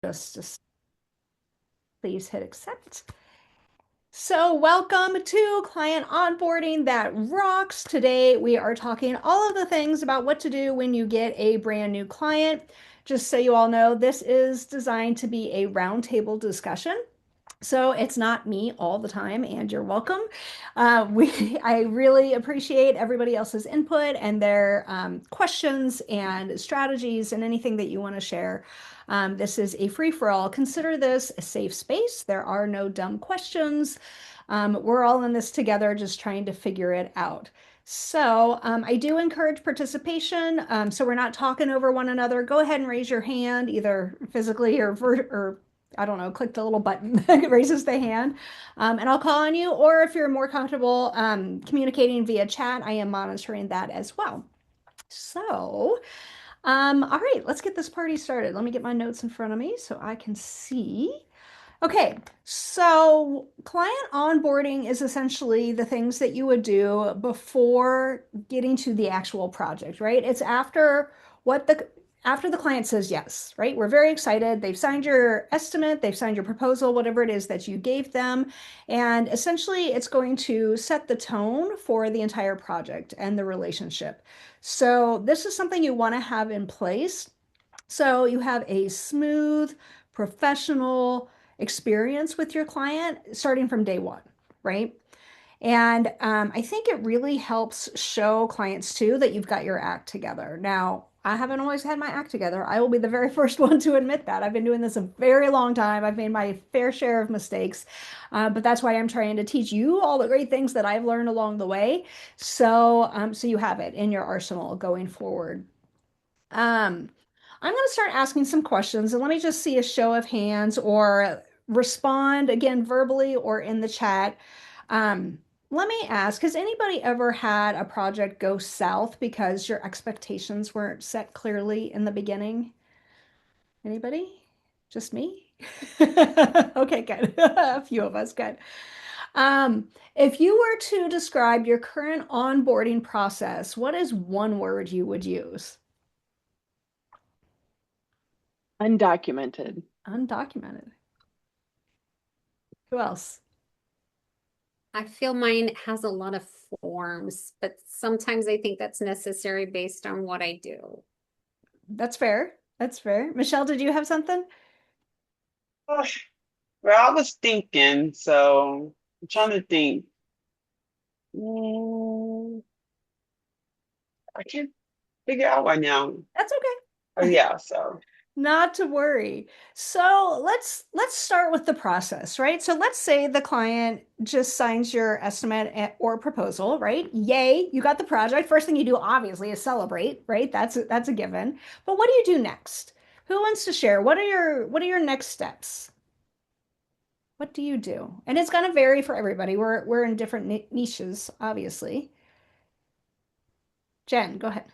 Just please hit accept. So, welcome to Client Onboarding That Rocks. Today, we are talking all of the things about what to do when you get a brand new client. Just so you all know, this is designed to be a roundtable discussion. So it's not me all the time, and you're welcome. I really appreciate everybody else's input and their questions and strategies and anything that you want to share. This is a free-for-all. Consider this a safe space. There are no dumb questions. We're all in this together, just trying to figure it out. So I do encourage participation. So we're not talking over one another. Go ahead and raise your hand, either physically or I don't know, click the little button that raises the hand, and I'll call on you. Or if you're more comfortable communicating via chat, I am monitoring that as well. So, all right, let's get this party started. Let me get my notes in front of me so I can see. Okay, so client onboarding is essentially the things that you would do before getting to the actual project, right? It's after the client says yes, right? We're very excited. They've signed your estimate, they've signed your proposal, whatever it is that you gave them. And essentially, it's going to set the tone for the entire project and the relationship. So, this is something you want to have in place so you have a smooth, professional experience with your client starting from day one, right? And I think it really helps show clients too that you've got your act together. Now, I haven't always had my act together. I will be the very first one to admit that. I've been doing this a very long time. I've made my fair share of mistakes, but that's why I'm trying to teach you all the great things that I've learned along the way. So you have it in your arsenal going forward. Um, I'm going to start asking some questions and let me just see a show of hands or respond again verbally or in the chat. Um, Let me ask, has anybody ever had a project go south because your expectations weren't set clearly in the beginning? Anybody? Just me? Okay, good. A few of us, good. If you were to describe your current onboarding process, what is one word you would use? Undocumented. Undocumented. Who else? I feel mine has a lot of forms, but sometimes I think that's necessary based on what I do. That's fair. That's fair. Michelle, did you have something? Oh, well, I was thinking, so I'm trying to think. Mm, I can't figure out right now. That's Oh okay. yeah, so Not to worry. So let's start with the process, right? So let's say the client just signs your or proposal, right? Yay, you got the project. First thing you do, obviously, is celebrate, right? That's a given. But what do you do next? Who wants to share? What are your next steps? What do you do? And it's going to vary for everybody. We're in different niches, obviously. Jen, go ahead.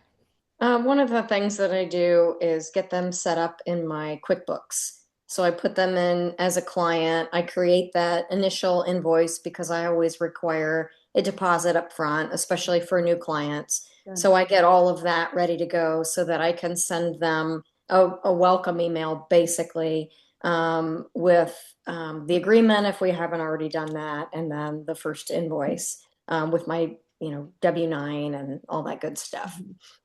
One of the things that I do is get them set up in my QuickBooks. So I put them in as a client. I create that initial invoice because I always require a deposit up front, especially for new clients. Good. So I get all of that ready to go so that I can send them a welcome email basically with the agreement if we haven't already done that, and then the first invoice with my W-9 and all that good stuff.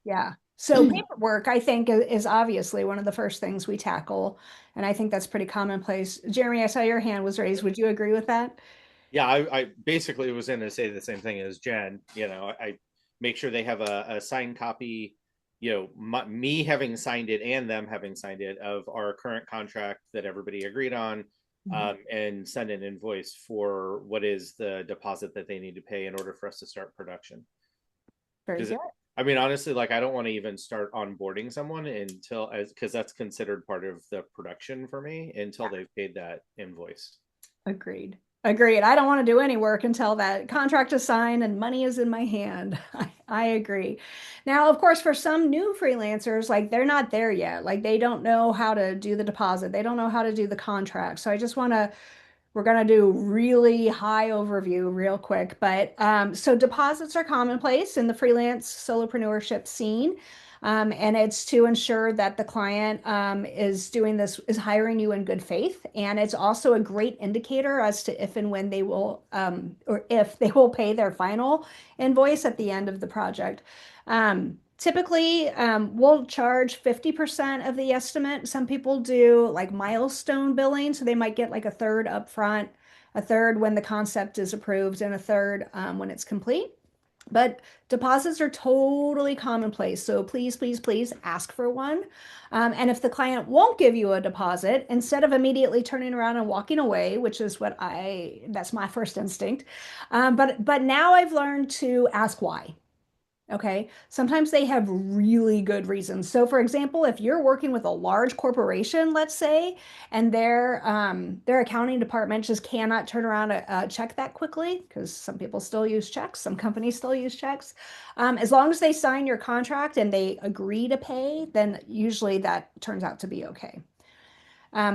Yeah. So paperwork, I think, is obviously one of the first things we tackle. And I think that's pretty commonplace. Jeremy, I saw your hand was raised. Would you agree with that? Yeah, I basically was going to say the same thing as Jen. I make sure they have a signed copy, me having signed it and them having signed it of our current contract that everybody agreed on, and send an invoice for what is the deposit that they need to pay in order for us to start production. Very Because good. I mean, honestly, like I don't want to even start onboarding someone until, as because that's considered part of the production for me until they've paid that invoice. Agreed. Agreed. I don't want to do any work until that contract is signed and money is in my hand. I agree. Now, of course, for some new freelancers, like they're not there yet. Like they don't know how to do the deposit. They don't know how to do the contract. So I just want to We're going to do really high overview real quick, but so deposits are commonplace in the freelance solopreneurship scene. And it's to ensure that the client is hiring you in good faith. And it's also a great indicator as to if and when they will, or if they will pay their final invoice at the end of the project. Typically, we'll charge 50% of the estimate. Some people do like milestone billing, so they might get like a third upfront, a third when the concept is approved, and a third when it's complete. But deposits are totally commonplace. So please, please, please ask for one. And if the client won't give you a deposit, instead of immediately turning around and walking away, which is that's my first instinct. But now I've learned to ask why. Okay. Sometimes they have really good reasons. So, for example, if you're working with a large corporation, let's say, and their accounting department just cannot turn around a check that quickly, because some people still use checks, some companies still use checks. As long as they sign your contract and they agree to pay, then usually that turns out to be okay.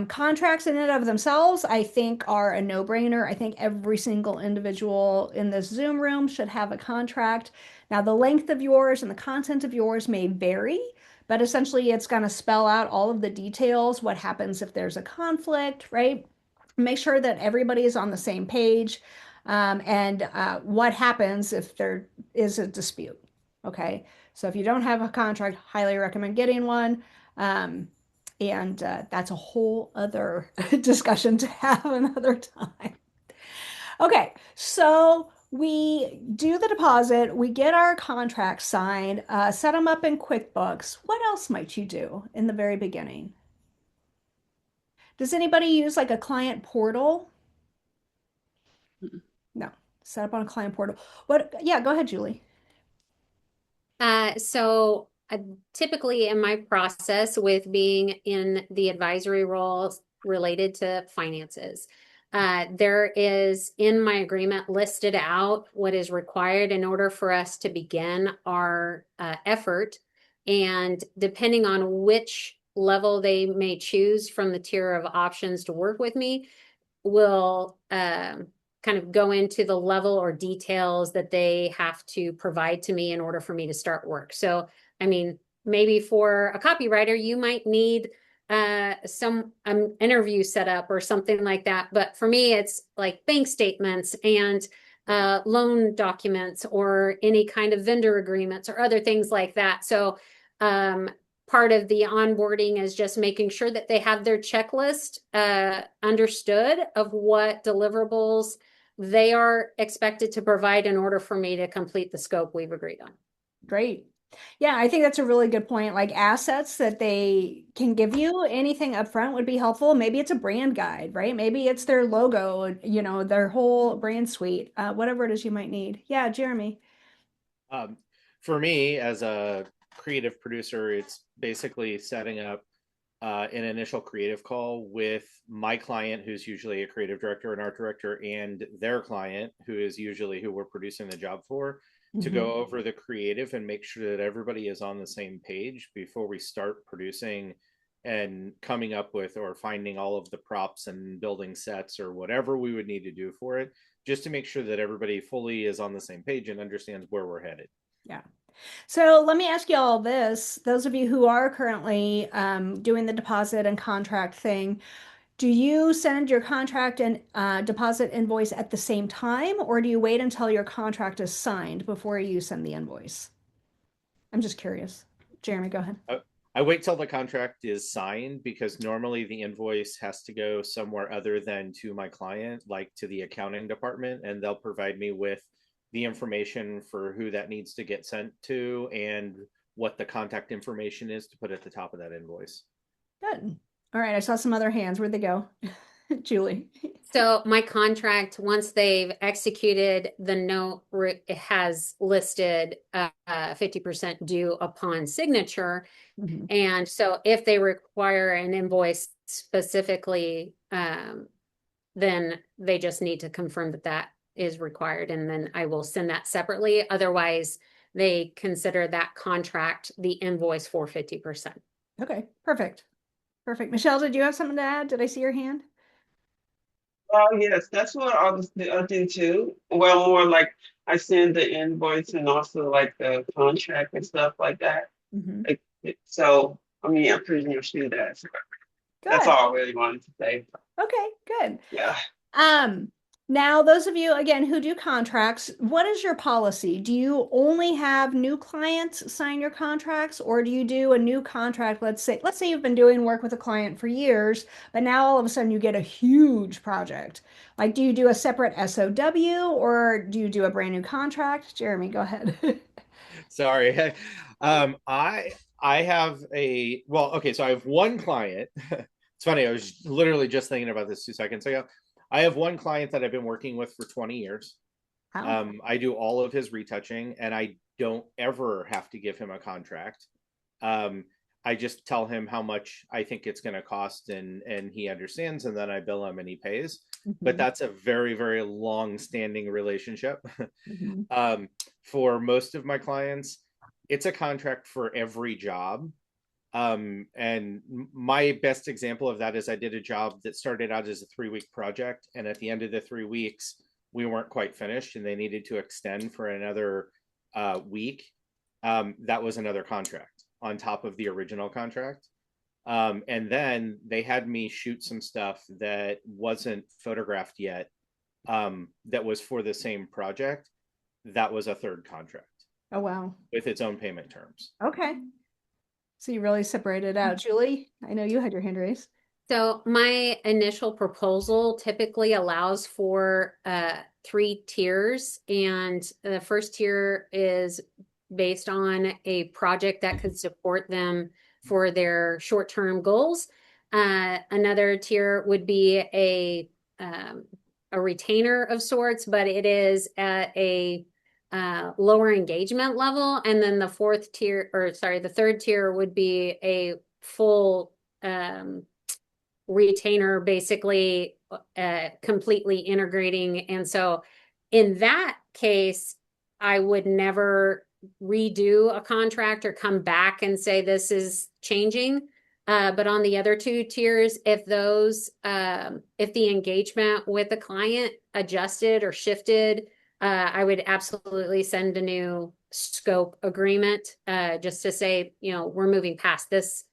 Contracts in and of themselves, I think, are a no-brainer. I think every single individual in this Zoom room should have a contract. Now, the length of yours and the content of yours may vary, but essentially it's going to spell out all of the details, what happens if there's a conflict, right? Make sure that everybody is on the same page, and what happens if there is a dispute, okay? So if you don't have a contract, highly recommend getting one. And that's a whole other discussion to have another time. Okay, so we do the deposit, we get our contract signed, set them up in QuickBooks. What else might you do in the very beginning? Does anybody use like a client portal? No, set up on a client portal. What? Yeah, go ahead, Julie. So typically in my process with being in the advisory roles related to finances, there is in my agreement listed out what is required in order for us to begin our effort. And depending on which level they may choose from the tier of options to work with me, will kind of go into the level or details that they have to provide to me in order for me to start work. So, I mean, maybe for a copywriter, you might need some interview set up or something like that. But for me, it's like bank statements and loan documents or any kind of vendor agreements or other things like that. So, part of the onboarding is just making sure that they have their checklist understood of what deliverables they are expected to provide in order for me to complete the scope we've agreed on. Great. Yeah, I think that's a really good point. Like assets that they can give you, anything upfront would be helpful. Maybe it's a brand guide, right? Maybe it's their logo, their whole brand suite, whatever it is you might need. Yeah, Jeremy. For me, as a creative producer, it's basically setting up an initial creative call with my client, who's usually a creative director, an art director, and their client, who is usually who we're producing the job for, to go over the creative and make sure that everybody is on the same page before we start producing and coming up with or finding all of the props and building sets or whatever we would need to do for it, just to make sure that everybody fully is on the same page and understands where we're headed. Yeah. So let me ask you all this. Those of you who are currently doing the deposit and contract thing, do you send your contract and deposit invoice at the same time, or do you wait until your contract is signed before you send the invoice? I'm just curious. Jeremy, go ahead. I wait till the contract is signed because normally the invoice has to go somewhere other than to my client, like to the accounting department, and they'll provide me with the information for who that needs to get sent to and what the contact information is to put at the top of that invoice. Good. All right. I saw some other hands. Where'd they go? Julie. So my contract, once they've executed the note, it has listed 50% due upon signature. And so if they require an invoice specifically, then they just need to confirm that that is required. And then I will send that separately. Otherwise, they consider that contract the invoice for 50%. Okay, perfect. Perfect. Michelle, did you have something to add? Did I see your hand? Oh, yes, that's what I do too. Well, more like I send the invoice and also like the contract and stuff like that. Mhm. Like, so, I mean, I pretty much do that. So that's Good. all I really wanted to say. Okay, good. Yeah. Um, Now those of you again who do contracts, what is your policy? Do you only have new clients sign your contracts, or do you do a new contract? Let's say you've been doing work with a client for years, but now all of a sudden you get a huge project. Like, do you do a separate SOW or do you do a brand new contract? Jeremy, go ahead. Sorry. I have a well, okay, so I have one client. It's funny, I was literally just thinking about this 2 seconds ago. I have one client that I've been working with for 20 years. Wow. I do all of his retouching and I don't ever have to give him a contract. Um, I just tell him how much I think it's going to cost and he understands and then I bill him and he pays. But Mhm. that's a very, very long standing relationship. Mhm. um, for most of my clients, it's a contract for every job. And my best example of that is I did a job that started out as a 3 week project. And at the end of the 3 weeks, we weren't quite finished and they needed to extend for another week. That was another contract on top of the original contract. And then they had me shoot some stuff that wasn't photographed yet, that was for the same project. That was a third contract Oh, wow. with its own payment terms. Okay. So you really separated out. Julie, I know you had your hand raised. So my initial proposal typically allows for 3 tiers, and the first tier is based on a project that could support them for their short-term goals. Another tier would be a retainer of sorts, but it is at a lower engagement level. And then the the third tier would be a full retainer, basically completely integrating. And so in that case, I would never redo a contract or come back and say this is changing. But on the other 2 tiers, if the engagement with the client adjusted or shifted, I would absolutely send a new scope agreement, just to say, we're moving past this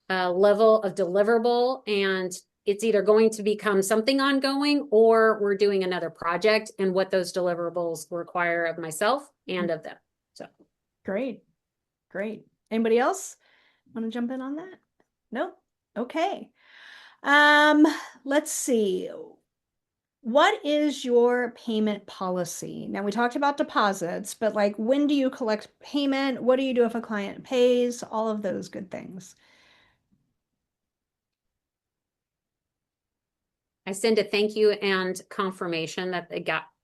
level of deliverable, and it's either going to become something ongoing or we're doing another project and what those deliverables require of myself and of them. So Great. Great. Anybody else want to jump in on that? No? Okay. Um, let's see. What is your payment policy? Now we talked about deposits, but like when do you collect payment? What do you do if a client pays? All of those good things. I send a thank you and confirmation that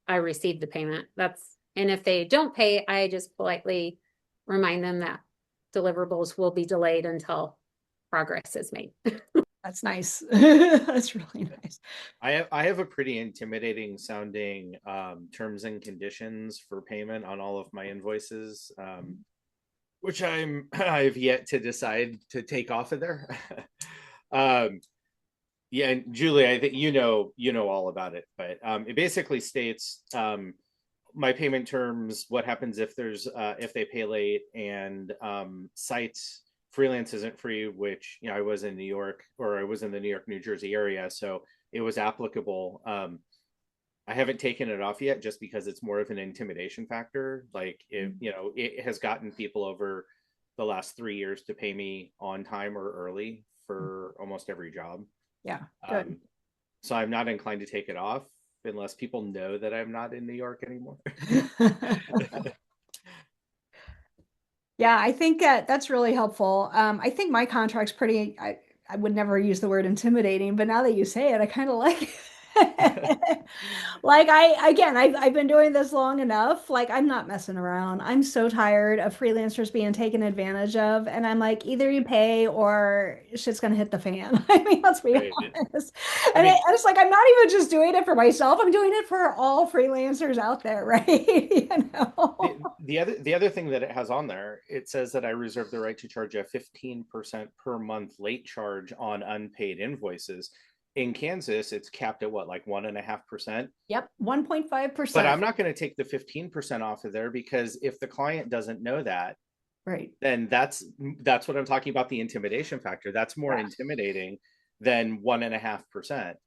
I received the payment. And if they don't pay, I just politely remind them that deliverables will be delayed until progress is made. That's nice. That's really nice. I have a pretty intimidating sounding terms and conditions for payment on all of my invoices, which I've yet to decide to take off of there. um, yeah, and Julie, I think you know all about it, but it basically states my payment terms, what happens if they pay late, and sites. Freelance isn't free, which I was in New York, or I was in the New York, New Jersey area, so it was applicable. I haven't taken it off yet, just because it's more of an intimidation factor. Like, it has gotten people over the last 3 years to pay me on time or early for almost every job. Yeah, good. So I'm not inclined to take it off unless people know that I'm not in New York anymore. Yeah, I think that's really helpful. I think my contract's I would never use the word intimidating, but now that you say it, I kind of like it. Like I've been doing this long enough. Like, I'm not messing around. I'm so tired of freelancers being taken advantage of. And I'm like, either you pay or shit's gonna hit the fan. I mean, let's be Right. honest. I mean, And it's like, I'm not even just doing it for myself. I'm doing it for all freelancers out there, right? You know? the other thing that it has on there, it says that I reserve the right to charge a 15% per month late charge on unpaid invoices. in Kansas, it's capped at what, like 1.5%? Yep, But 1.5%. I'm not going to take the 15% off of there, because if the client doesn't know that, Right. then that's what I'm talking about, the intimidation factor. That's more Yeah. intimidating than 1.5%.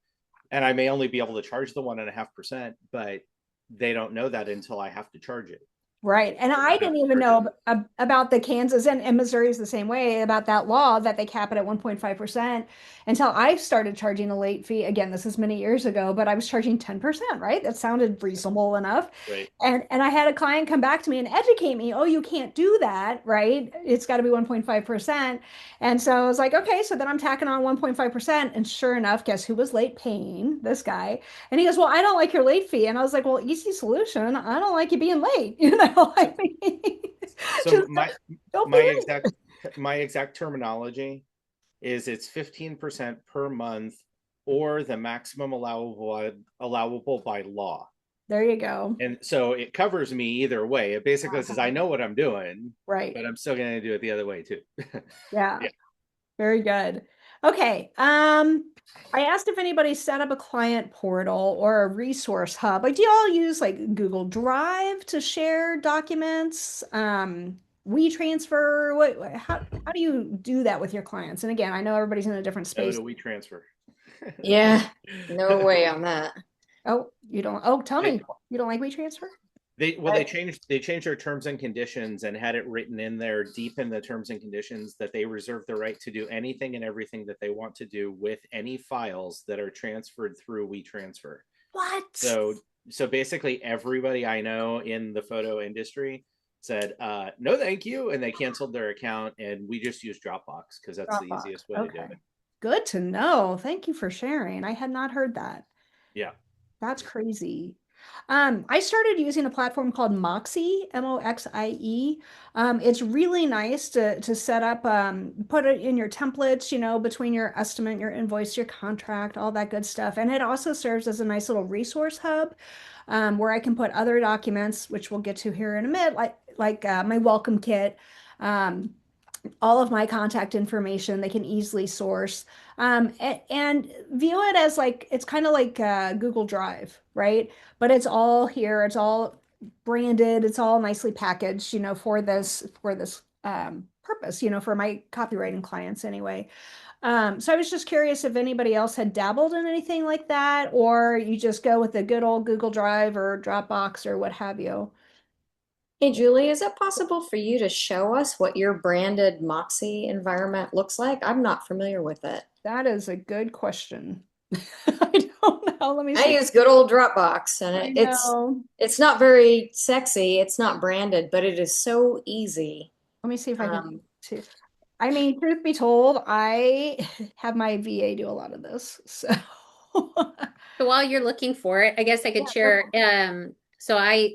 And I may only be able to charge the 1.5%, but they don't know that until I have to charge it. Right. And So I I have didn't to even charge know it. about the Kansas and Missouri is the same way about that law that they cap it at 1.5% until I started charging a late fee. Again, this is many years ago, but I was charging 10%, right? That sounded reasonable enough. Right. And I had a client come back to me and educate me, oh, you can't do that, right? It's got to be 1.5%. And so I was like, okay, so then I'm tacking on 1.5%. And sure enough, guess who was late paying? This guy. And he goes, well, I don't like your late fee. And I was like, well, easy solution. I don't like you being late. You know, I mean, So just don't be my late. exact terminology is it's 15% per month, or the maximum allowable by law. There you go. And so it covers me either way. It basically says I know what I'm doing, Right. but I'm still going to do it the other way too. Yeah. Yeah. Very good. Okay. I asked if anybody set up a client portal or a resource hub. Like, do you all use like Google Drive to share documents? WeTransfer? How do you do that with your clients? And again, I know everybody's in a different No space. to WeTransfer. Yeah, no way on that. Oh, you don't. Oh, tell They, me, you don't like WeTransfer? they changed their terms and conditions and had it written in there deep in the terms and conditions that they reserve the right to do anything and everything that they want to do with any files that are transferred through WeTransfer. What? So basically everybody I know in the photo industry said no thank you, and they canceled their account, and we just use Dropbox because that's the Dropbox. easiest way to do Okay. it. Good to know. Thank you for sharing. I had not heard that. Yeah. That's crazy. I started using a platform called Moxie, Moxie. It's really nice to set up, put it in your templates, you know, between your estimate, your invoice, your contract, all that good stuff. And it also serves as a nice little resource hub, where I can put other documents, which we'll get to here in a minute, like my welcome kit. All of my contact information they can easily source, and view it as like it's kind of like Google Drive, right? But it's all here, it's all branded, it's all nicely packaged, you know, for this purpose, you know, for my copywriting clients anyway. So I was just curious if anybody else had dabbled in anything like that, or you just go with the good old Google Drive or Dropbox or what have you. Hey, Julie, is it possible for you to show us what your branded Moxie environment looks like? I'm not familiar with it. That is a good question. I don't know. Let me I see. use good old Dropbox, and I it's know. it's not very sexy. It's not branded, but it is so easy. Let me see if I can Um, to. I mean, truth be told, I have my VA do a lot of this. So So while you're looking for it, I guess I yeah, could share. So I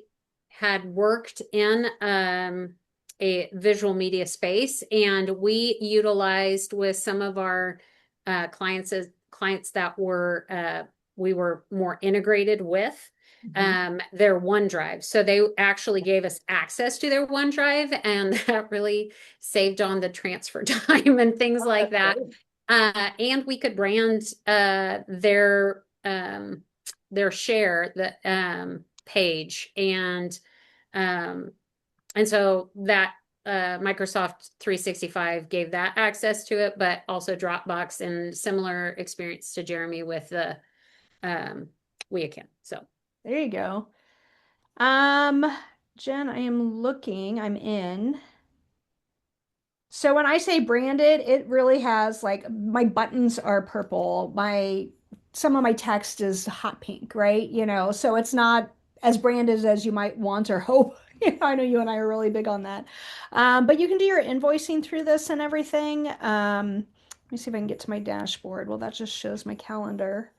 had worked in a visual media space, and we utilized with some of our clients that were we were more integrated with their OneDrive. So they actually gave us access to their OneDrive, and that really saved on the transfer time and things like that. And we could brand their share the page, um and so that Microsoft 365 gave that access to it, but also Dropbox, and similar experience to Jeremy with the we account. So there you go. Um, Jen, I am looking. I'm in. So when I say branded, it really has like my buttons are purple, my some of my text is hot pink, right? You know, so it's not as branded as you might want or hope. I know you and I are really big on that. But you can do your invoicing through this and everything. Let me see if I can get to my dashboard. Well, that just shows my calendar.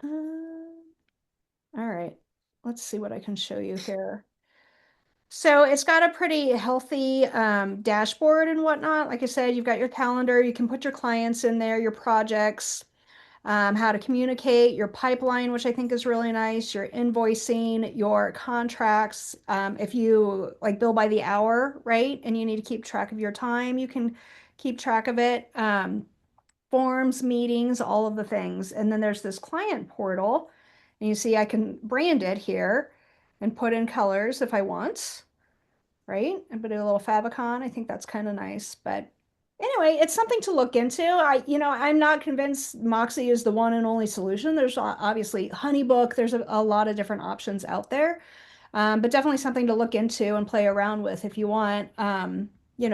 All right, let's see what I can show you here. So it's got a pretty healthy dashboard and whatnot. Like I said, you've got your calendar, you can put your clients in there, your projects, how to communicate, your pipeline, which I think is really nice, your invoicing, your contracts. If you like bill by the hour, right? And you need to keep track of your time, you can keep track of it. forms, meetings, all of the things. And then there's this client portal. And you see I can brand it here and put in colors if I want, right? And put a little favicon. I think that's kind of nice. But anyway, it's something to look into. I'm not convinced Moxie is the one and only solution. There's obviously HoneyBook. There's a lot of different options out there. But definitely something to look into and play around with if you want.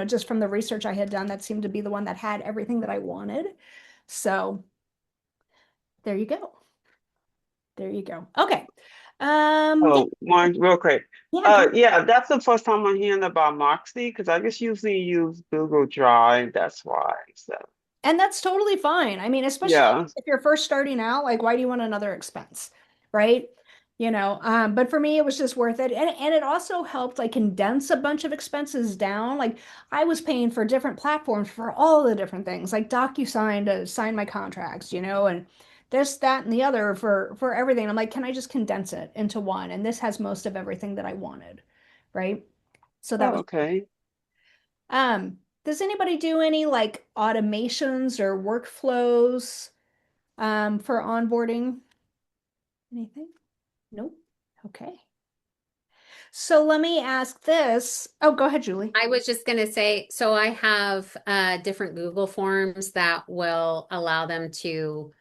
Just from the research I had done, that seemed to be the one that had everything that I wanted. So there you go. There you go. Okay. Yeah, Oh, one real quick. yeah, Yeah, that's the first time I'm hearing about Moxie because I just usually use Google Drive. That's why. So and that's totally fine. I mean, especially yeah. if you're first starting out, like, why do you want another expense, right? But for me, it was just worth it. And it also helped like condense a bunch of expenses down. Like I was paying for different platforms for all the different things, like DocuSign to sign my contracts, and this, that, and the other for everything. I'm like, can I just condense it into one? And this has most of everything that I wanted, right? So that Oh, was okay. does anybody do any like automations or workflows for onboarding? Anything? Nope. Okay. So let me ask this. Oh, go ahead, Julie. I was just going to say, so I have different Google forms that will allow them to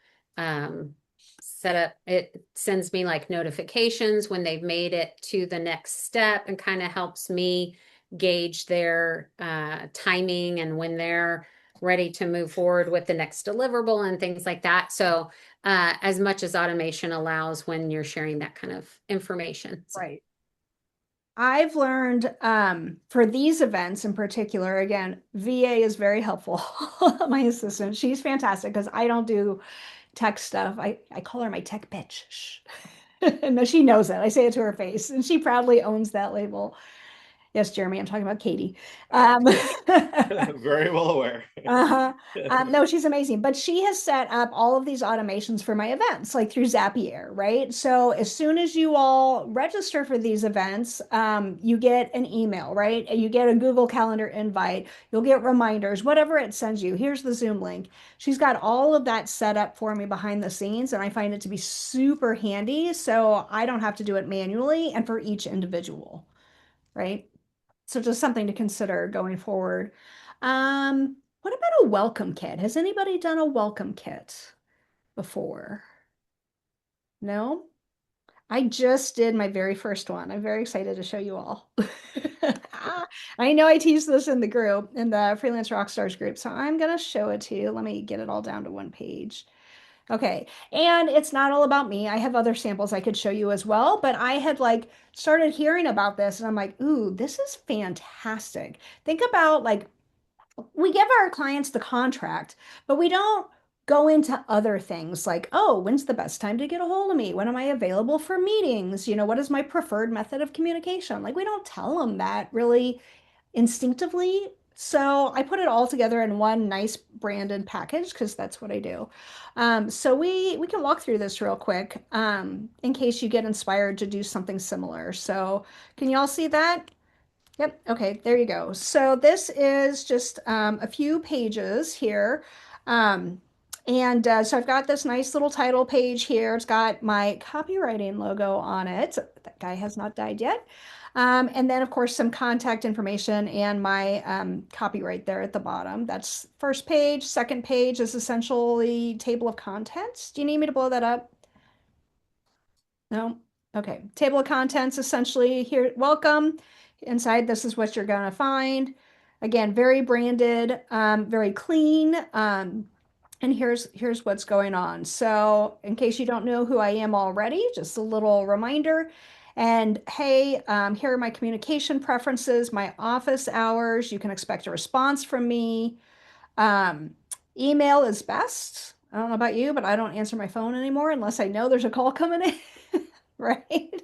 set up, it sends me like notifications when they've made it to the next step and kind of helps me gauge their timing and when they're ready to move forward with the next deliverable and things like that. So as much as automation allows when you're sharing that kind of information. So. Right. I've learned for these events in particular, again, VA is very helpful. My assistant, she's fantastic because I don't do tech stuff. I call her my tech bitch. Shh. No, she knows it. I say it to her face, and she proudly owns that label. Yes, Jeremy, I'm talking about Katie. Very well aware. Uh-huh. No, she's amazing. But she has set up all of these automations for my events, like through Zapier, right? So as soon as you all register for these events, you get an email, right? And you get a Google Calendar invite. You'll get reminders, whatever it sends you. Here's the Zoom link. She's got all of that set up for me behind the scenes, and I find it to be super handy. So I don't have to do it manually and for each individual, right? So just something to consider going forward. What about a welcome kit? Has anybody done a welcome kit before? No? I just did my very first one. I'm very excited to show you all. I know I teased this in the group, in the Freelance Rockstars group, so I'm going to show it to you. Let me get it all down to one page. Okay, and it's not all about me. I have other samples I could show you as well, but I had like started hearing about this and I'm like, ooh, this is fantastic. Think about like we give our clients the contract, but we don't go into other things like, oh, when's the best time to get a hold of me? When am I available for meetings? What is my preferred method of communication? Like we don't tell them that really instinctively. So I put it all together in one nice branded package because that's what I do. So we can walk through this real quick in case you get inspired to do something similar. So can you all see that? Yep. Okay, there you go. So this is just a few pages here. So I've got this nice little title page here. It's got my copywriting logo on it. That guy has not died yet. And then, of course, some contact information and my copyright there at the bottom. That's first page. Second page is essentially table of contents. Do you need me to blow that up? No? Okay. Table of contents, essentially here, welcome. Inside, this is what you're going to find. Again, very branded, very clean. And here's what's going on. So in case you don't know who I am already, just a little reminder. And hey, here are my communication preferences, my office hours. You can expect a response from me. Um, Email is best. I don't know about you, but I don't answer my phone anymore unless I know there's a call coming in, right?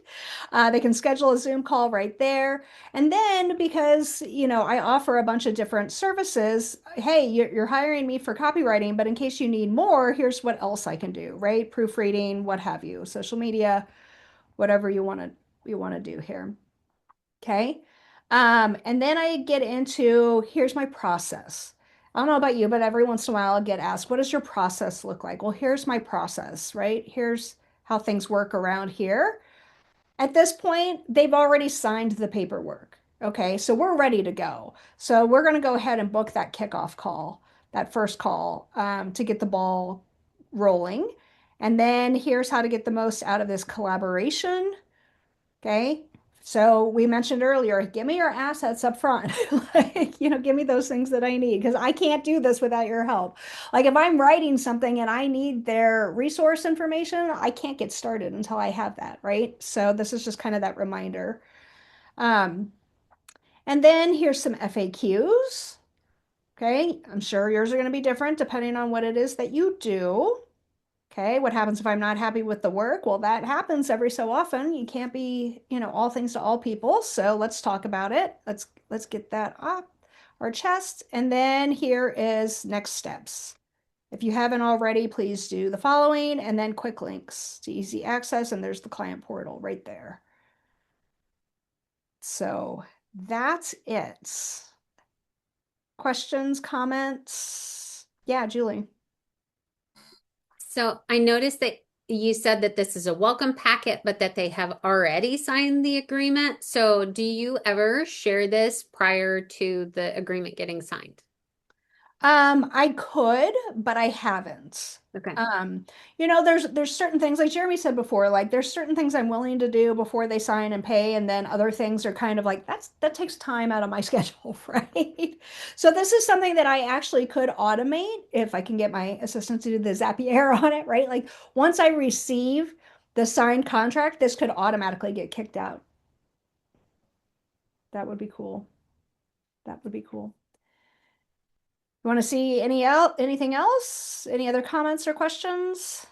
They can schedule a Zoom call right there. And then because, I offer a bunch of different services, hey, you're hiring me for copywriting, but in case you need more, here's what else I can do, right? Proofreading, what have you, social media, whatever you want to do here. Okay. And then I get into here's my process. I don't know about you, but every once in a while I'll get asked, what does your process look like? Well, here's my process, right? Here's how things work around here. At this point, they've already signed the paperwork. Okay, so we're ready to go. So we're going to go ahead and book that kickoff call, that first call, to get the ball rolling. And then here's how to get the most out of this collaboration. Okay. So we mentioned earlier, give me your assets up front. Like, give me those things that I need because I can't do this without your help. Like if I'm writing something and I need their resource information, I can't get started until I have that, right? So this is just kind of that reminder. Um, and then here's some FAQs. Okay. I'm sure yours are going to be different depending on what it is that you do. Okay, what happens if I'm not happy with the work? Well, that happens every so often. You can't be, all things to all people. So let's talk about it. Let's get that off our chest. And then here is next steps. If you haven't already, please do the following and then quick links to easy access. And there's the client portal right there. So that's it. Questions, comments? Yeah, Julie. So I noticed that you said that this is a welcome packet, but that they have already signed the agreement. So do you ever share this prior to the agreement getting signed? I could, but I haven't. Okay. There's certain things like Jeremy said before, like there's certain things I'm willing to do before they sign and pay, and then other things are kind of like that takes time out of my schedule, right? So this is something that I actually could automate if I can get my assistant to do the Zapier on it, right? Like once I receive the signed contract, this could automatically get kicked out. That would be cool. That would be cool. You want to see anything else? Any other comments or questions?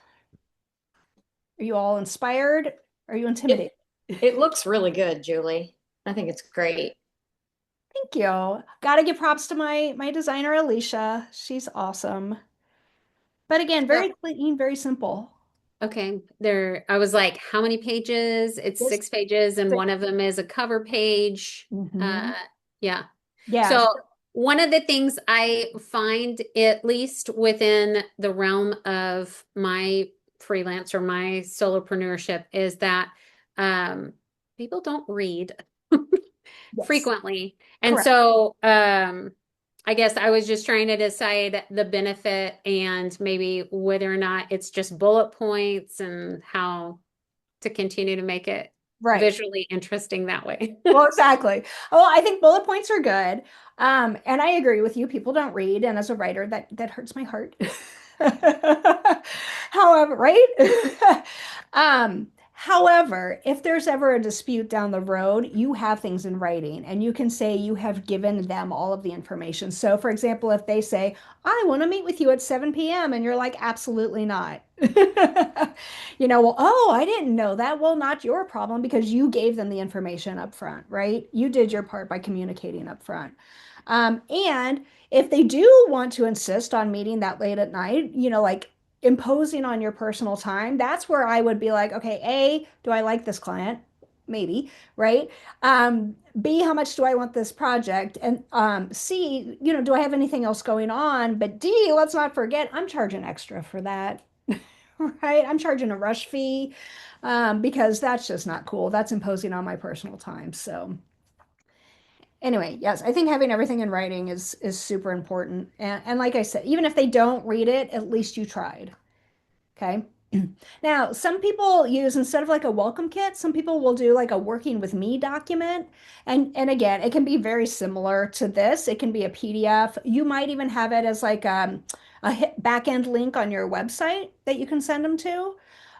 Are you all inspired? Are you intimidated? It looks really good, Julie. I think it's great. Thank you. Got to give props to my designer, Alicia. She's awesome. But again, very clean, very simple. Okay. I was like, how many pages? It's This- 6 pages, and one of them is a cover page. Mhm. Yeah. Yeah. So one of the things I find, at least within the realm of my freelance or my solopreneurship, is that people don't read Yes. frequently. And Correct. so I guess I was just trying to decide the benefit and maybe whether or not it's just bullet points and how to continue to make it Right. visually interesting that way. Well, exactly. Well, I think bullet points are good. And I agree with you. People don't read, and as a writer, that hurts my heart. However, right? However, if there's ever a dispute down the road, you have things in writing and you can say you have given them all of the information. So, for example, if they say, I want to meet with you at 7 p.m., and you're like, absolutely not. Well, oh, I didn't know that. Well, not your problem because you gave them the information up front, right? You did your part by communicating up front. And if they do want to insist on meeting that late at night, like imposing on your personal time, that's where I would be like, okay, A, do I like this client? Maybe, right? B, how much do I want this project? And C, do I have anything else going on? But D, let's not forget, I'm charging extra for that, right? I'm charging a rush fee because that's just not cool. That's imposing on my personal time. So anyway, yes, I think having everything in writing is super important. And like I said, even if they don't read it, at least you tried. Okay. Now, some people use instead of like a welcome kit, some people will do like a working with me document. And again, it can be very similar to this. It can be a PDF. You might even have it as like a back end link on your website that you can send them to.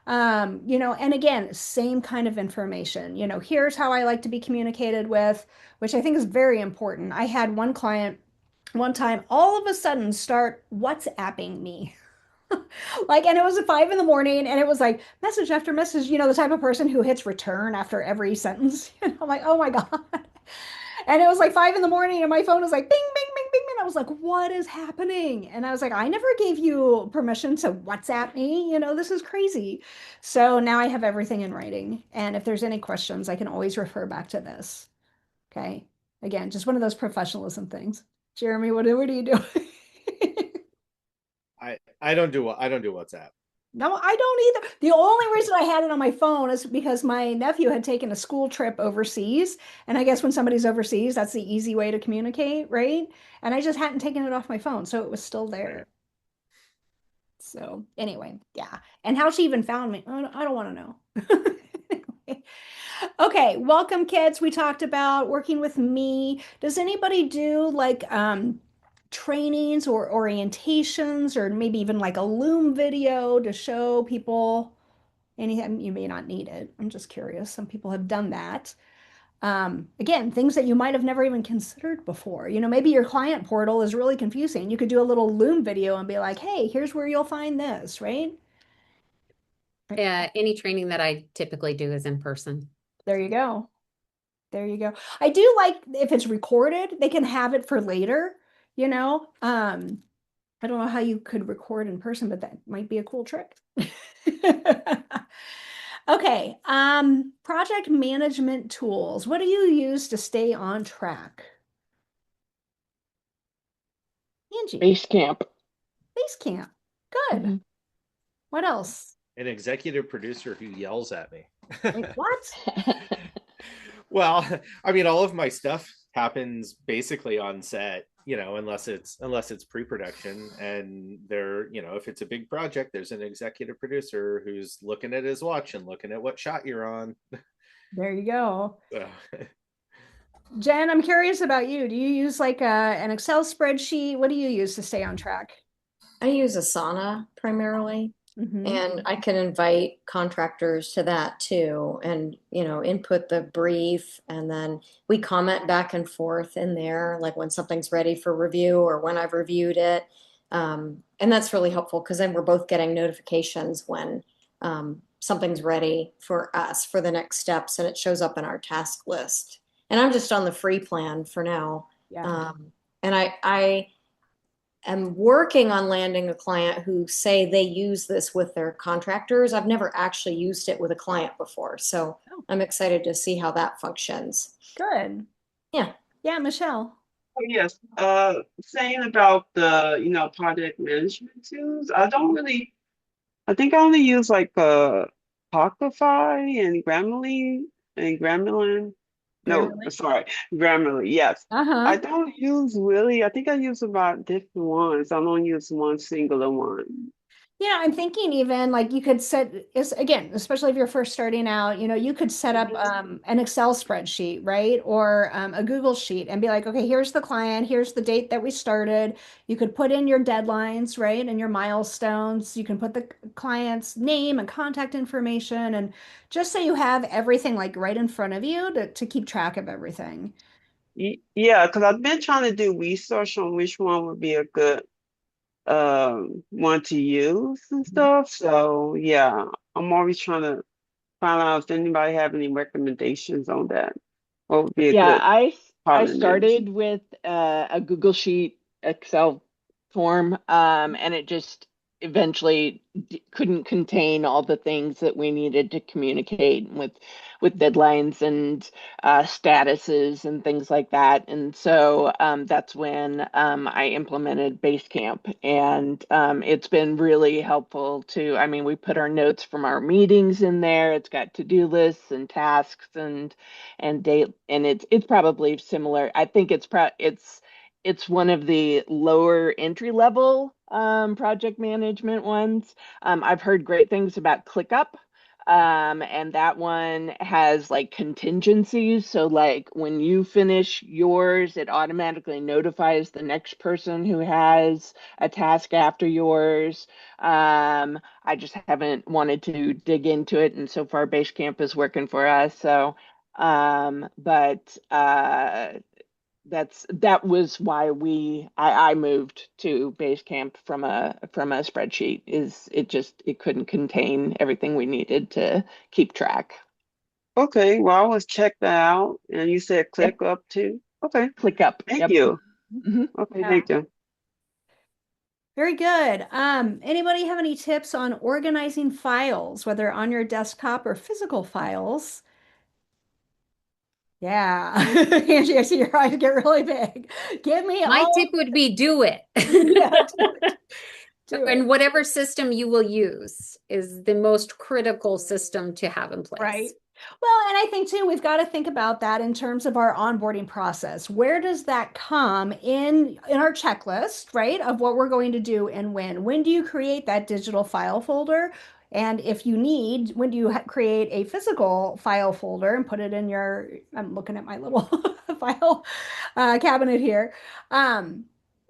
And again, same kind of information. Here's how I like to be communicated with, which I think is very important. I had one client one time all of a sudden start WhatsApping me. And it was at 5 in the morning and it was like message after message, the type of person who hits return after every sentence. I'm like, oh my God. And it was like 5 in the morning and my phone was like bing, bing, bing, bing. And I was like, what is happening? And I was like, I never gave you permission to WhatsApp me. This is crazy. So now I have everything in writing. And if there's any questions, I can always refer back to this. Okay. Again, just one of those professionalism things. Jeremy, what are you doing? I don't do WhatsApp. No, I don't either. The only reason I had it on my phone is because my nephew had taken a school trip overseas. And I guess when somebody's overseas, that's the easy way to communicate, right? And I just hadn't taken it off my phone, so it was still there. So anyway, yeah. And how she even found me, I don't want to know. Anyway. Okay, welcome kids. We talked about working with me. Does anybody do like trainings or orientations or maybe even like a Loom video to show people anything? You may not need it. I'm just curious. Some people have done that. Again, things that you might have never even considered before. You know, maybe your client portal is really confusing. You could do a little Loom video and be like, hey, here's where you'll find this, right? Any training that I typically do is in person. There you go. There you go. I do like if it's recorded, they can have it for later, you know. I don't know how you could record in person, but that might be a cool trick. Okay, project management tools. What do you use to stay on track? Angie, Basecamp. Basecamp. Good. Mhm. What else? An executive producer who yells at me. Wait, what? Well, I mean, all of my stuff happens basically on set, unless it's pre-production, and if it's a big project, there's an executive producer who's looking at his watch and looking at what shot you're on. There you go. Jen, I'm curious about you. Do you use like an Excel spreadsheet? What do you use to stay on track? I use Asana primarily. Mhm. And I can invite contractors to that too, and input the brief, and then we comment back and forth in there, like when something's ready for review or when I've reviewed it. And that's really helpful because then we're both getting notifications when something's ready for us for the next steps, and it shows up in our task list. And I'm just on the free plan for now. Yeah. And I am working on landing a client who say they use this with their contractors. I've never actually used it with a client before, so I'm excited to see how that functions. Good. Yeah. Yeah, Michelle. Oh, yes. Saying about the, project management tools, I think I only use like Talkify and Grammarly. No, Grammarly? sorry, Grammarly, yes. Uh-huh. I don't use really, I think I use about different ones. I don't use one singular one. Yeah, I'm thinking even like you could set is again, especially if you're first starting out, you could set up an Excel spreadsheet, right? Or a Google sheet and be like, okay, here's the client, here's the date that we started. You could put in your deadlines, right? And your milestones. You can put the client's name and contact information, and just so you have everything like right in front of you to keep track of everything. Yeah, because I've been trying to do research on which one would be a good one to use and stuff. So yeah, I'm always trying to find out if anybody have any recommendations on that. What would be a Yeah, good I project started management? with a Google Sheet Excel form, and it just eventually couldn't contain all the things that we needed to communicate with deadlines and statuses and things like that. And so that's when I implemented Basecamp, and it's been really helpful to. I mean, we put our notes from our meetings in there. It's got to-do lists and tasks and date, and it's probably similar. I think it's one of the lower entry level project management ones. I've heard great things about ClickUp. And that one has like contingencies. So like when you finish yours, it automatically notifies the next person who has a task after yours. I just haven't wanted to dig into it, and so far Basecamp is working for us. So but that was why I moved to Basecamp from a spreadsheet. Is it couldn't contain everything we needed to keep track. Okay, well, I was check that out, and you said Yep, click up too. Okay, ClickUp. thank Yep. you. Mhm. Okay, Yeah. thank you. Very good. Anybody have any tips on organizing files, whether on your desktop or physical files? Yeah. Angie, I see your eyes get really big. Give me My all. tip would be do it. Yeah, do it. Do And it. whatever system you will use is the most critical system to have in place. Right. Well, and I think too, we've got to think about that in terms of our onboarding process. Where does that come in our checklist, right? Of what we're going to do and when. When do you create that digital file folder? And if you need, when do you create a physical file folder and put it in your, I'm looking at my little file cabinet here. At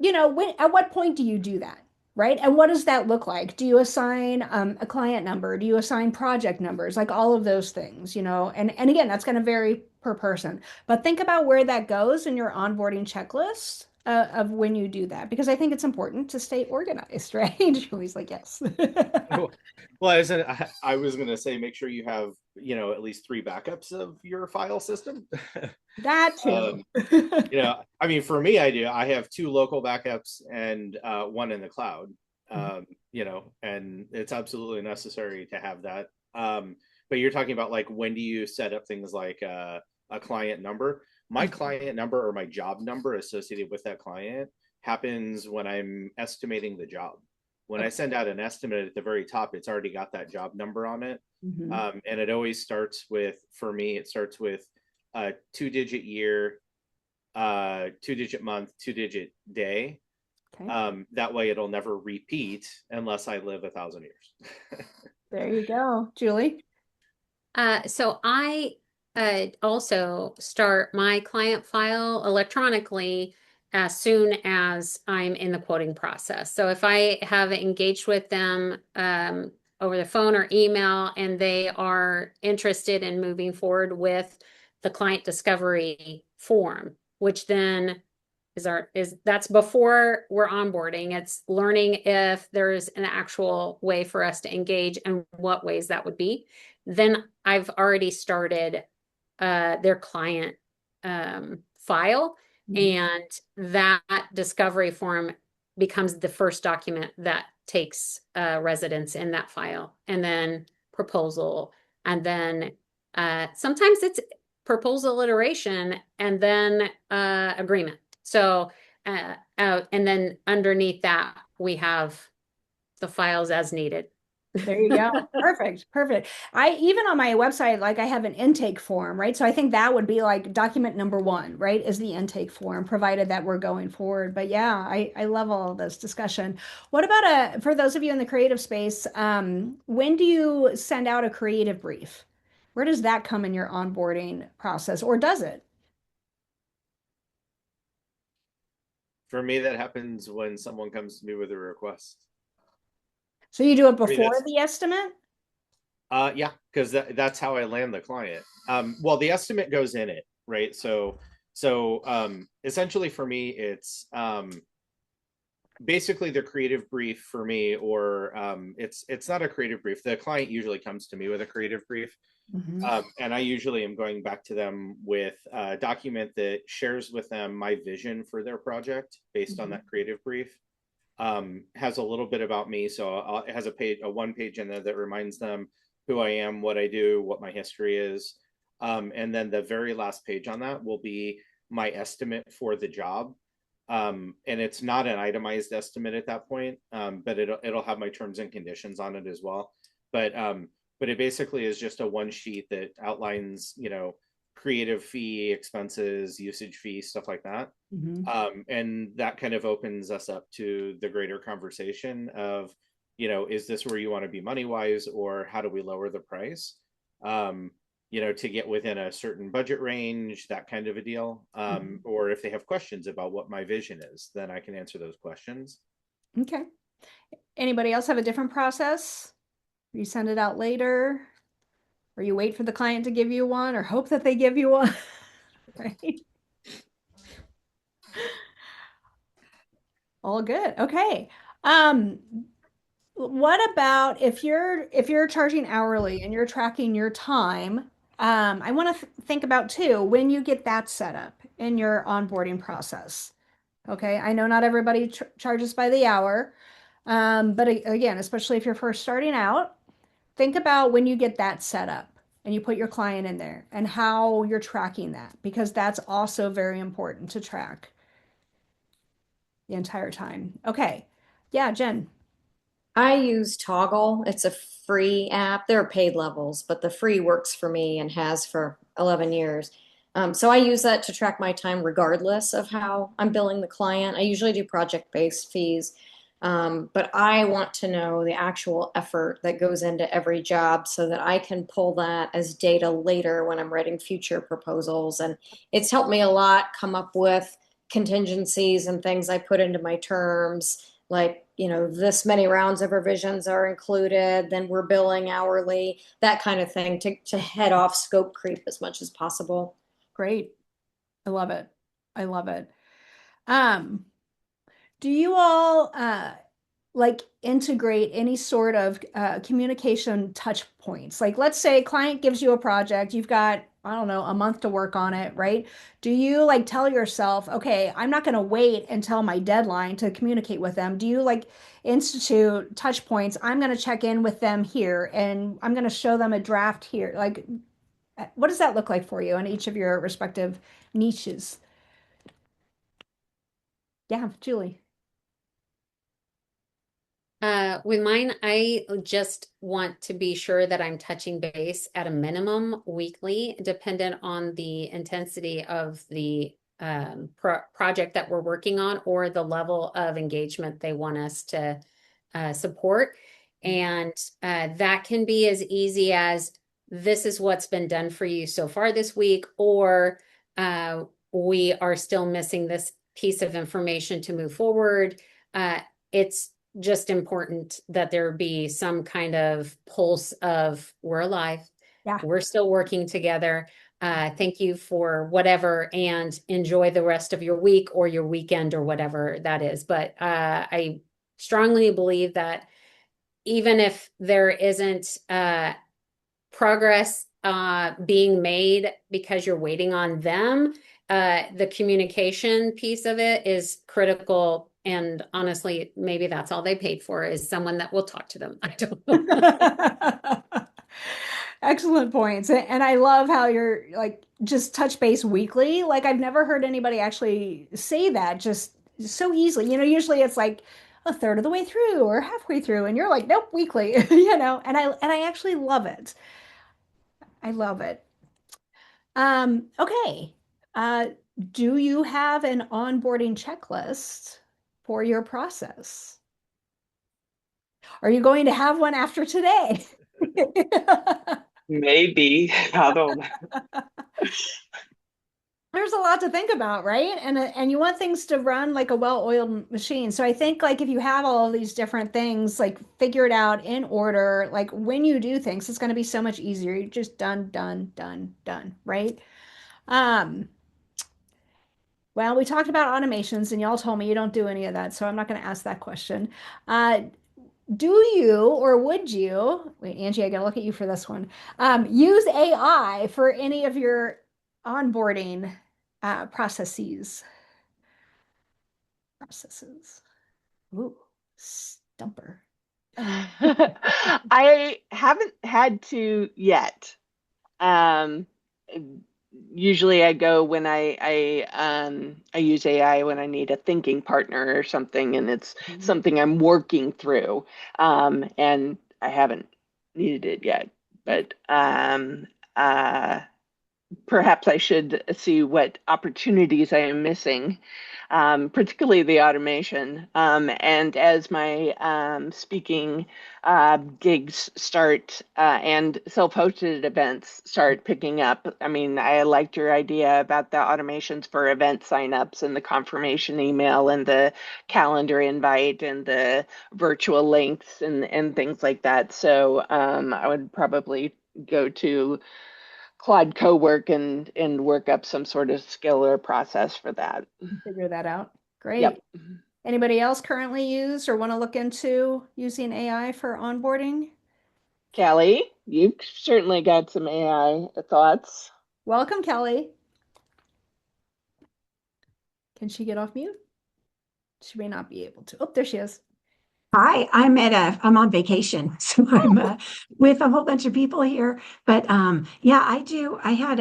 what point do you do that? Right? And what does that look like? Do you assign a client number? Do you assign project numbers? Like all of those things, and again, that's going to vary per person. But think about where that goes in your onboarding checklist of when you do that, because I think it's important to stay organized, right? Julie's like, yes. Well, I was gonna say, make sure you have, at least 3 backups of your file system. That too. I mean, for me, I have 2 local backups and 1 in the cloud. And it's absolutely necessary to have that. But you're talking about, like, when do you set up things like a client number? My client number or my job number associated with that client happens when I'm estimating the job. When I send out an estimate at the very top, it's already got that job number on it. And it always starts with, for me, it starts with a 2-digit year, 2-digit month, 2-digit day. Okay. That way it'll never repeat unless I live 1,000 years. There you go, Julie. So I also start my client file electronically as soon as I'm in the quoting process. So if I have engaged with them over the phone or email and they are interested in moving forward with the client discovery form, which then that's before we're onboarding. It's learning if there's an actual way for us to engage and what ways that would be. Then I've already started their client file, and that discovery form becomes the first document that takes residence in that file, and then proposal, and then sometimes it's proposal iteration, and then agreement. So, and then underneath that, we have the files as needed. There you go. Perfect. Perfect. I even on my website, like I have an intake form, right? So I think that would be like document number 1, right? Is the intake form, provided that we're going forward. But yeah, I love all of this discussion. What about for those of you in the creative space, when do you send out a creative brief? Where does that come in your onboarding process, or does it? For me, that happens when someone comes to me with a request. So you do it I mean, before the estimate? Yeah, because that's how I land the client. Well, the estimate goes in it, right? So essentially for me, it's basically the creative brief for me, or it's not a creative brief. The client usually comes to me with a creative brief. And I usually am going back to them with a document that shares with them my vision for their project based on that creative brief. Has a little bit about me. So it has a 1-page in there that reminds them who I am, what I do, what my history is. And then the very last page on that will be my estimate for the job. And it's not an itemized estimate at that point, but it'll have my terms and conditions on it as well. But it basically is just a 1 sheet that outlines, creative fee, expenses, usage fee, stuff like that. And that kind of opens us up to the greater conversation of, is this where you want to be money wise, or how do we lower the price? To get within a certain budget range, that kind of a deal. Or if they have questions about what my vision is, then I can answer those questions. Okay. Anybody else have a different process? You send it out later, or you wait for the client to give you one, or hope that they give you one, right? All good. Okay. What about if you're charging hourly and you're tracking your time? I want to think about too when you get that set up in your onboarding process. Okay, I know not everybody charges by the hour, but again, especially if you're first starting out, think about when you get that set up and you put your client in there and how you're tracking that, because that's also very important to track the entire time. Okay. Yeah, Jen. I use Toggle. It's a free app. There are paid levels, but the free works for me and has for 11 years. So I use that to track my time regardless of how I'm billing the client. I usually do project-based fees, but I want to know the actual effort that goes into every job so that I can pull that as data later when I'm writing future proposals. And it's helped me a lot come up with contingencies and things I put into my terms, like, this many rounds of revisions are included, then we're billing hourly, that kind of thing, to head off scope creep as much as possible. Great. I love it. I love it. Um, do you all like integrate any sort of communication touch points? Like, let's say a client gives you a project, you've got, I don't know, a month to work on it, right? Do you like tell yourself, okay, I'm not going to wait until my deadline to communicate with them? Do you like institute touch points? I'm going to check in with them here and I'm going to show them a draft here. Like, what does that look like for you in each of your respective niches? Yeah, Julie. With mine, I just want to be sure that I'm touching base at a minimum weekly, dependent on the intensity of the project that we're working on or the level of engagement they want us to support. And that can be as easy as this is what's been done for you so far this week, or we are still missing this piece of information to move forward. It's just important that there be some kind of pulse of we're alive, Yeah. we're still working together. Thank you for whatever, and enjoy the rest of your week or your weekend or whatever that is. But I strongly believe that even if there isn't progress being made because you're waiting on them, the communication piece of it is critical. And honestly, maybe that's all they paid for, is someone that will talk to them. I don't know. Excellent points. And I love how you're like just touch base weekly. Like I've never heard anybody actually say that just so easily. Usually it's like a third of the way through or halfway through, and you're like, nope, weekly, and I actually love it. I love it. Okay. Uh, do you have an onboarding checklist for your process? Are you going to have one after today? Maybe. I don't know. There's a lot to think about, right? And you want things to run like a well-oiled machine. So I think like if you have all of these different things like figured out in order, like when you do things, it's going to be so much easier. You just done, done, done, done, right? Um, well, we talked about automations and y'all told me you don't do any of that, so I'm not going to ask that question. Uh, do you or would you, wait, Angie, I gotta look at you for this one, use AI for any of your onboarding processes? Processes. Ooh, stumper. I haven't had to yet. Um, Usually I go when I use AI when I need a thinking partner or something, and it's something I'm working through. And I haven't needed it yet, but perhaps I should see what opportunities I am missing, particularly the automation. And as my speaking gigs start and self-hosted events start picking up, I mean, I liked your idea about the automations for event signups and the confirmation email and the calendar invite and the virtual links and things like that. So I would probably go to Claude Cowork and work up some sort of skill or process for that. Figure that out. Great. Yep. Anybody else currently use or want to look into using AI for onboarding? Kelly, you've certainly got some AI thoughts. Welcome, Kelly. Can she get off mute? She may not be able to. Oh, there she is. Hi, I'm on vacation, so I'm with a whole bunch of people here. But yeah, I do. I had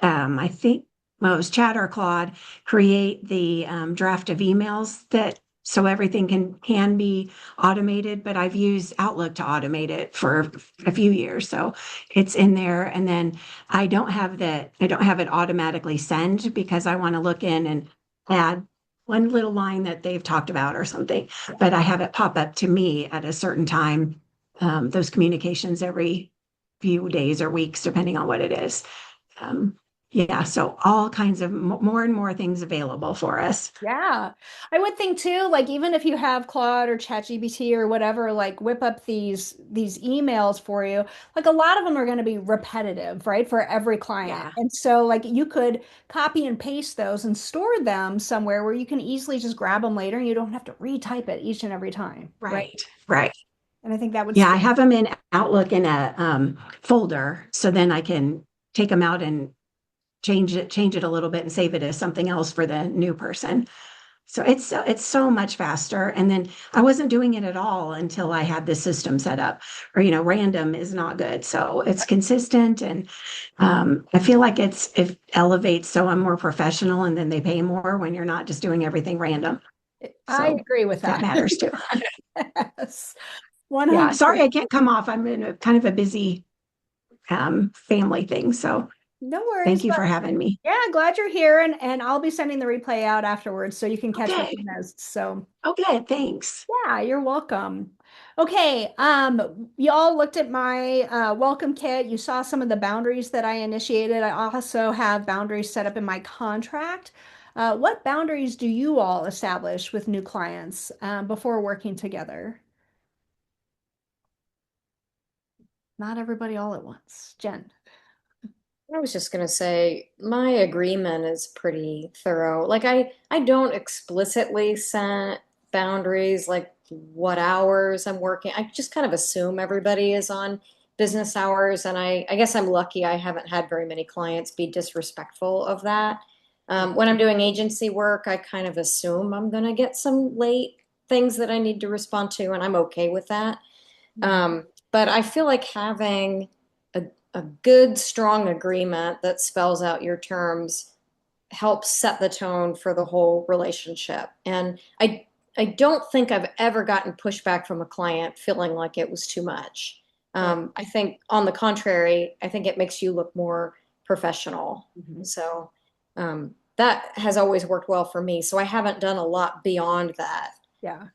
I think well, it was Chat or Claude create the draft of emails that so everything can be automated, but I've used Outlook to automate it for a few years. So it's in there. And then I don't have it automatically send because I want to look in and add one little line that they've talked about or something, but I have it pop up to me at a certain time, those communications every few days or weeks, depending on what it is. Yeah, so all kinds of more and more things available for us. Yeah. I would think too, like even if you have Claude or ChatGPT or whatever, like whip up these emails for you, like a lot of them are going to be repetitive, right? For every client. Yeah. And so like you could copy and paste those and store them somewhere where you can easily just grab them later and you don't have to retype it each and every time. Right, right. And I think that would Yeah, I have them in Outlook in a folder, so then I can take them out and change it a little bit and save it as something else for the new person. So it's so much faster. And then I wasn't doing it at all until I had this system set up. Or random is not good. So it's consistent, and I feel like it elevates. So I'm more professional, and then they pay more when you're not just doing everything random. I So agree with that that. matters too. Yes. Yeah, 100. sorry I can't come off. I'm in a kind of a busy family thing. So No worries. thank you for having me. Yeah, glad you're here, and I'll be sending the replay out afterwards so you can catch what Okay. you missed. So Okay, thanks. yeah, you're welcome. Okay, you all looked at my welcome kit. You saw some of the boundaries that I initiated. I also have boundaries set up in my contract. What boundaries do you all establish with new clients before working together? Not everybody all at once. Jen. I was just gonna say my agreement is pretty thorough. Like I don't explicitly set boundaries like what hours I'm working. I just kind of assume everybody is on business hours, and I guess I'm lucky I haven't had very many clients be disrespectful of that. When I'm doing agency work, I kind of assume I'm gonna get some late things that I need to respond to, and I'm okay with that. But I feel like having a good, strong agreement that spells out your terms helps set the tone for the whole relationship. And I don't think I've ever gotten pushback from a client feeling like it was too much. I think, on the contrary, I think it makes you look more professional. So that has always worked well for me. So I haven't done a lot beyond that. Yeah.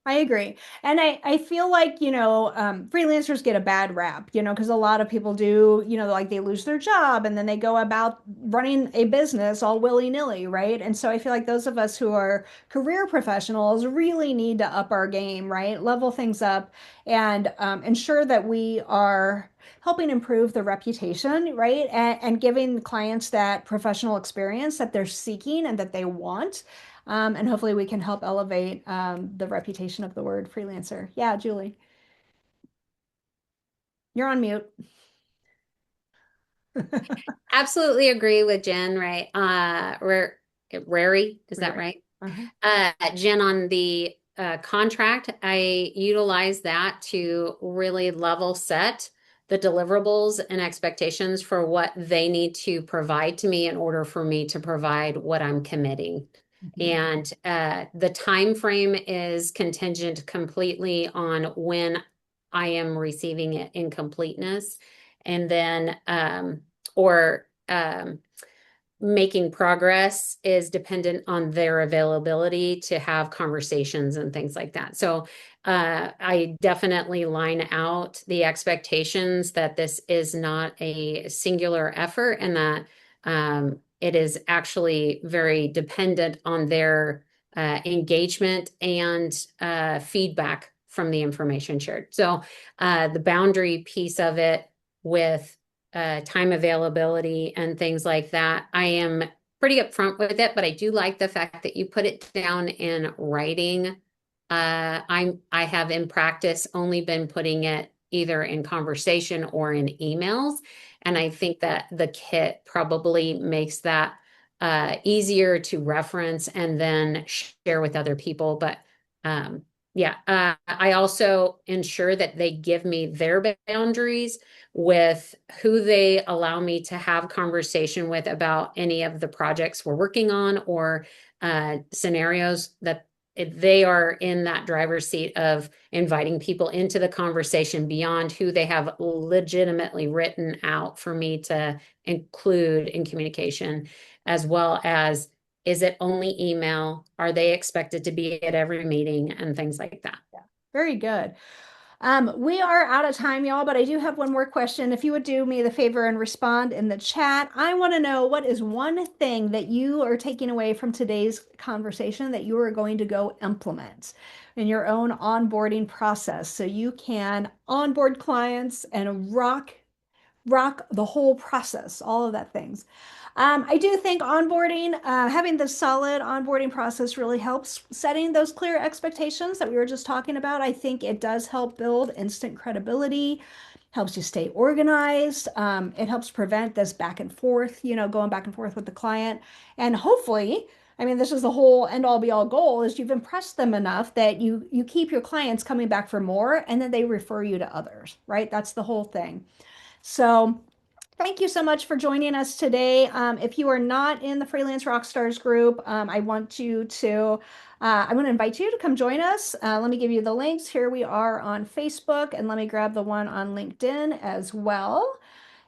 I agree. And I feel like, freelancers get a bad rap, because a lot of people do, like they lose their job and then they go about running a business all willy-nilly, right? And so I feel like those of us who are career professionals really need to up our game, right? Level things up and ensure that we are helping improve the reputation, right? And giving clients that professional experience that they're seeking and that they want. And hopefully we can help elevate the reputation of the word freelancer. Yeah, Julie. You're on mute. Absolutely agree with Jen, right? Rary, is that right? Jen, on the contract, I utilize that to really level set the deliverables and expectations for what they need to provide to me in order for me to provide what I'm committing. And the time frame is contingent completely on when I am receiving it in completeness, and then or making progress is dependent on their availability to have conversations and things like that. So I definitely line out the expectations that this is not a singular effort, and that it is actually very dependent on their engagement and feedback from the information shared. So the boundary piece of it with time availability and things like that, I am pretty upfront with it, but I do like the fact that you put it down in writing. I have in practice only been putting it either in conversation or in emails, and I think that the kit probably makes that easier to reference and then share with other people. But yeah, I also ensure that they give me their boundaries with who they allow me to have conversation with about any of the projects we're working on, or scenarios that they are in that driver's seat of inviting people into the conversation beyond who they have legitimately written out for me to include in communication, as well as, is it only email? Are they expected to be at every meeting and things like that? Yeah, very good. We are out of time, y'all, but I do have one more question. If you would do me the favor and respond in the chat, I want to know, what is one thing that you are taking away from today's conversation that you are going to go implement in your own onboarding process so you can onboard clients and rock the whole process, all of that things. I do think onboarding, having the solid onboarding process really helps setting those clear expectations that we were just talking about. I think it does help build instant credibility, helps you stay organized. It helps prevent this back and forth, going back and forth with the client. And hopefully, I mean, this is the whole end all be all goal, is you've impressed them enough that you keep your clients coming back for more, and then they refer you to others, right? That's the whole thing. So thank you so much for joining us today. If you are not in the Freelance Rockstars group, I want to invite you to come join us. Let me give you the links. Here we are on Facebook, and let me grab the one on LinkedIn as well.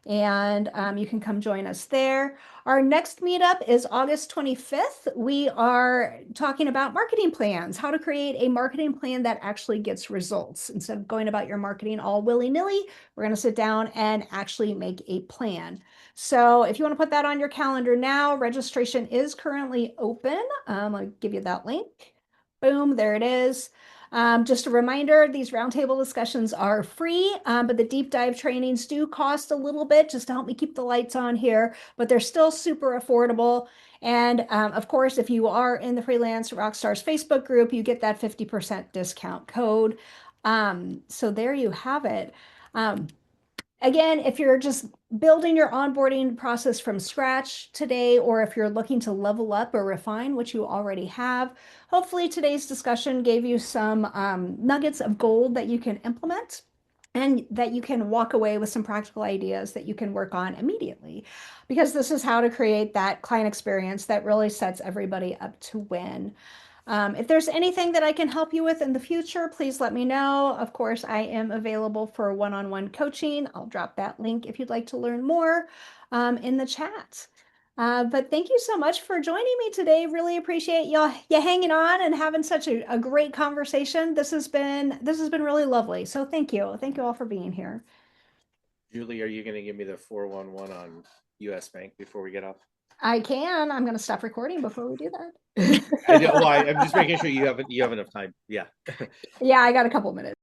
And you can come join us there. Our next meetup is August 25th. We are talking about marketing plans, how to create a marketing plan that actually gets results. Instead of going about your marketing all willy-nilly, we're going to sit down and actually make a plan. So if you want to put that on your calendar now, registration is currently open. I'll give you that link. Boom, there it is. Just a reminder, these roundtable discussions are free, but the deep dive trainings do cost a little bit just to help me keep the lights on here, but they're still super affordable. And of course, if you are in the Freelance Rockstars Facebook group, you get that 50% discount code. So there you have it. Again, if you're just building your onboarding process from scratch today, or if you're looking to level up or refine what you already have, hopefully today's discussion gave you some nuggets of gold that you can implement and that you can walk away with some practical ideas that you can work on immediately, because this is how to create that client experience that really sets everybody up to win. If there's anything that I can help you with in the future, please let me know. Of course, I am available for one-on-one coaching. I'll drop that link if you'd like to learn more in the chat. But thank you so much for joining me today. Really appreciate you hanging on and having such a great conversation. This has been really lovely. So thank you. Thank you all for being here. Julie, are you going to give me the 411 on US Bank before we get off? I can. I'm going to stop recording before we do that. I'm just making sure you have enough time. Yeah. Yeah, I got a couple minutes.